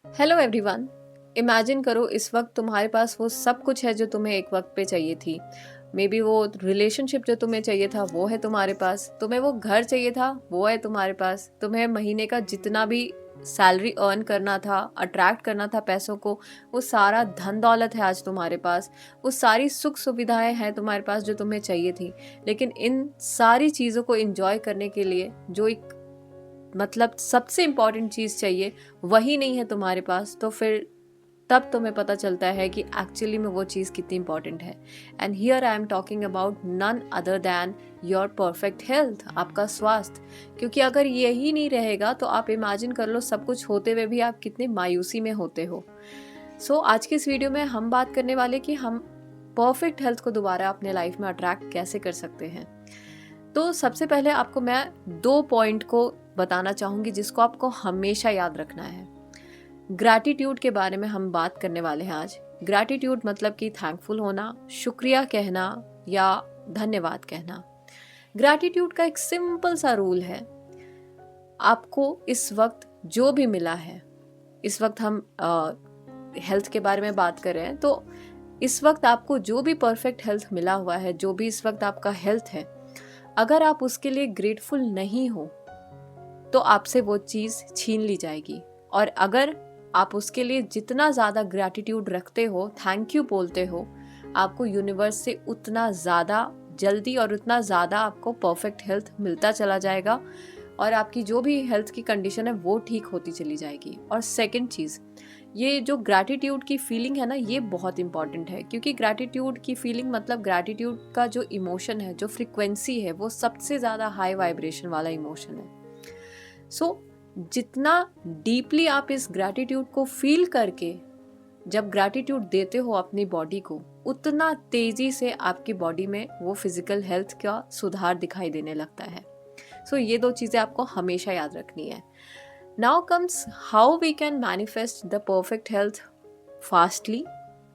Hello everyone. Imagine करो इस वक्त तुम्हारे पास वो सब कुछ है जो तुम्हें एक वक्त पे चाहिए थी। मे बी वो रिलेशनशिप जो तुम्हें चाहिए था वो है तुम्हारे पास, तुम्हें वो घर चाहिए था वो है तुम्हारे पास, तुम्हें महीने का जितना भी सैलरी अर्न करना था, अट्रैक्ट करना था पैसों को, वो सारा धन दौलत है आज तुम्हारे पास। वो सारी सुख सुविधाएं हैं तुम्हारे पास जो तुम्हें चाहिए थी। लेकिन इन सारी चीज़ों को एंजॉय करने के लिए जो एक मतलब सबसे इम्पॉर्टेंट चीज़ चाहिए वही नहीं है तुम्हारे पास, तो फिर तब तुम्हें पता चलता है कि एक्चुअली में वो चीज़ कितनी इंपॉर्टेंट है। And here I am talking about none other than your perfect health, आपका स्वास्थ्य। क्योंकि अगर यही नहीं रहेगा तो आप इमेजिन कर लो सब कुछ होते हुए भी आप कितने मायूसी में होते हो। आज की इस वीडियो में हम बात करने वाले कि हम परफेक्ट हेल्थ को दोबारा अपने लाइफ में अट्रैक्ट कैसे कर सकते हैं। तो सबसे पहले आपको मैं 2 पॉइंट को बताना चाहूंगी जिसको आपको हमेशा याद रखना है। ग्रैटिट्यूड के बारे में हम बात करने वाले हैं आज। ग्रैटिट्यूड मतलब कि थैंकफुल होना, शुक्रिया कहना या धन्यवाद कहना। ग्रैटिट्यूड का एक सिंपल सा रूल है, आपको इस वक्त जो भी मिला है, इस वक्त हम हेल्थ के बारे में बात कर रहे हैं, तो इस वक्त आपको जो भी परफेक्ट हेल्थ मिला हुआ है, जो भी इस वक्त आपका हेल्थ है, अगर आप उसके लिए ग्रेटफुल नहीं हो तो आपसे वो चीज़ छीन ली जाएगी। और अगर आप उसके लिए जितना ज़्यादा ग्रैटिट्यूड रखते हो, थैंक यू बोलते हो, आपको यूनिवर्स से उतना ज़्यादा जल्दी और उतना ज़्यादा आपको परफेक्ट हेल्थ मिलता चला जाएगा और आपकी जो भी हेल्थ की कंडीशन है वो ठीक होती चली जाएगी। और सेकंड चीज़, ये जो ग्रैटिट्यूड की फीलिंग है ना, ये बहुत इंपॉर्टेंट है। क्योंकि ग्रैटिट्यूड की फीलिंग मतलब ग्रैटिट्यूड का जो इमोशन है, जो फ्रिक्वेंसी है, वो सबसे ज़्यादा हाई वाइब्रेशन वाला इमोशन है। जितना डीपली आप इस ग्रैटिट्यूड को फील करके जब ग्रैटिट्यूड देते हो अपनी बॉडी को, उतना तेजी से आपकी बॉडी में वो फिजिकल हेल्थ का सुधार दिखाई देने लगता है। ये 2 चीज़ें आपको हमेशा याद रखनी है। Now comes how we can manifest the perfect health fastly,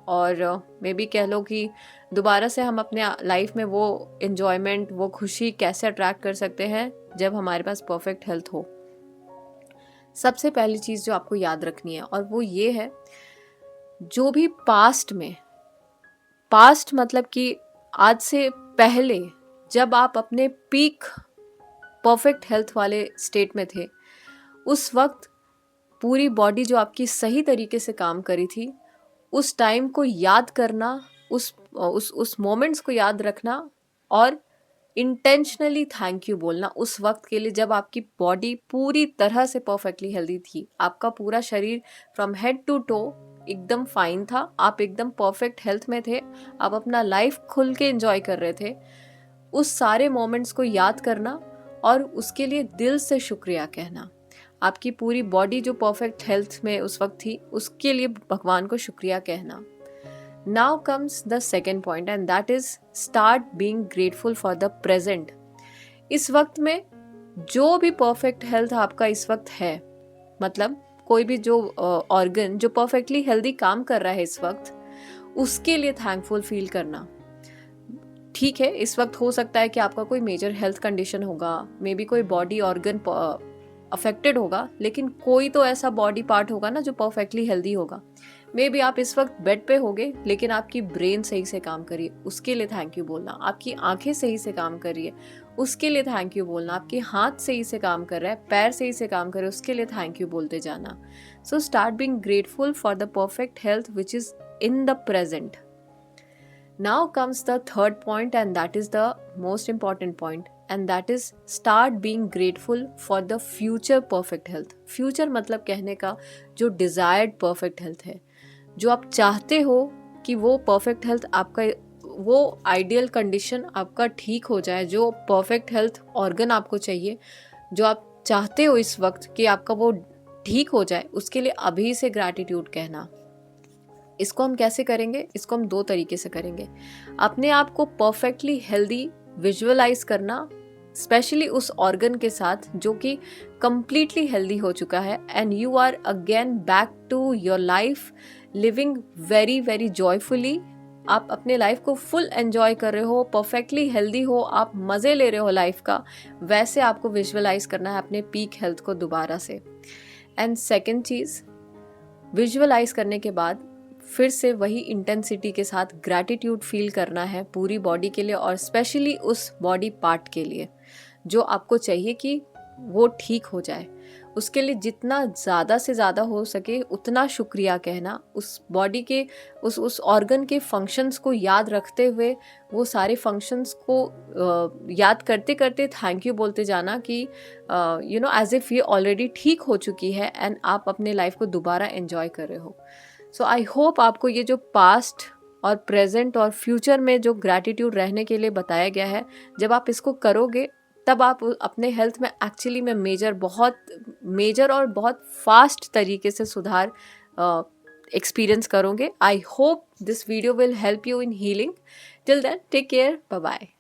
और मे बी कह लो कि दोबारा से हम अपने लाइफ में वो एन्जॉयमेंट, वो खुशी कैसे अट्रैक्ट कर सकते हैं जब हमारे पास परफेक्ट हेल्थ हो। सबसे पहली चीज़ जो आपको याद रखनी है और वो ये है, जो भी पास्ट मतलब कि आज से पहले जब आप अपने पीक परफेक्ट हेल्थ वाले स्टेट में थे, उस वक्त पूरी बॉडी जो आपकी सही तरीके से काम करी थी, उस टाइम को याद करना, उस मोमेंट्स को याद रखना और इंटेंशनली थैंक यू बोलना उस वक्त के लिए जब आपकी बॉडी पूरी तरह से परफेक्टली हेल्दी थी। आपका पूरा शरीर फ्रॉम हेड टू टो एकदम फाइन था, आप एकदम परफेक्ट हेल्थ में थे, आप अपना लाइफ खुल के एंजॉय कर रहे थे। उस सारे मोमेंट्स को याद करना और उसके लिए दिल से शुक्रिया कहना। आपकी पूरी बॉडी जो परफेक्ट हेल्थ में उस वक्त थी, उसके लिए भगवान को शुक्रिया कहना। Now comes the second point and that is start being grateful for the present. इस वक्त में जो भी परफेक्ट हेल्थ आपका इस वक्त है, मतलब कोई भी जो ऑर्गन जो परफेक्टली हेल्दी काम कर रहा है इस वक्त, उसके लिए थैंकफुल फील करना। ठीक है, इस वक्त हो सकता है कि आपका कोई मेजर हेल्थ कंडीशन होगा, मे बी कोई बॉडी ऑर्गन अफेक्टेड होगा, लेकिन कोई तो ऐसा बॉडी पार्ट होगा ना जो परफेक्टली हेल्दी होगा। मे बी आप इस वक्त बेड पे होगे लेकिन आपकी ब्रेन सही से काम करिए, उसके लिए थैंक यू बोलना। आपकी आंखें सही से काम कर रही है, उसके लिए थैंक यू बोलना। आपके हाथ सही से काम कर रहा है, पैर सही से काम कर रहे हैं, उसके लिए थैंक यू बोलते जाना। Start being grateful for the perfect health which is in the present. Now comes the third point and that is the most important point, and that is start being grateful for the future perfect health. Future मतलब कहने का जो desired perfect health है, जो आप चाहते हो कि वो perfect health आपका, वो ideal condition आपका ठीक हो जाए, जो perfect health organ आपको चाहिए, जो आप चाहते हो इस वक्त कि आपका वो ठीक हो जाए, उसके लिए अभी से gratitude कहना। इसको हम कैसे करेंगे? इसको हम 2 तरीके से करेंगे। अपने आप को परफेक्टली हेल्दी विजुअलाइज करना, स्पेशली उस ऑर्गन के साथ जो कि कंप्लीटली हेल्दी हो चुका है, and you are again back to your life living very very joyfully. आप अपने लाइफ को फुल एंजॉय कर रहे हो, परफेक्टली हेल्दी हो, आप मज़े ले रहे हो लाइफ का, वैसे आपको विजुअलाइज करना है अपने पीक हेल्थ को दोबारा से। एंड सेकेंड चीज़, विजुअलाइज करने के बाद फिर से वही इंटेंसिटी के साथ ग्रैटिट्यूड फील करना है पूरी बॉडी के लिए, और स्पेशली उस बॉडी पार्ट के लिए जो आपको चाहिए कि वो ठीक हो जाए। उसके लिए जितना ज़्यादा से ज़्यादा हो सके उतना शुक्रिया कहना, उस बॉडी के उस ऑर्गन के फंक्शंस को याद रखते हुए वो सारे फंक्शंस को याद करते करते थैंक यू बोलते जाना कि यू नो एज इफ़ ये ऑलरेडी ठीक हो चुकी है एंड आप अपने लाइफ को दोबारा एंजॉय कर रहे हो। सो आई होप आपको ये जो पास्ट और प्रेजेंट और फ्यूचर में जो ग्रैटिट्यूड रहने के लिए बताया गया है, जब आप इसको करोगे तब आप अपने हेल्थ में एक्चुअली में बहुत मेजर और बहुत फास्ट तरीके से सुधार एक्सपीरियंस करोगे। I hope this video will help you in healing. Till then take care, bye bye.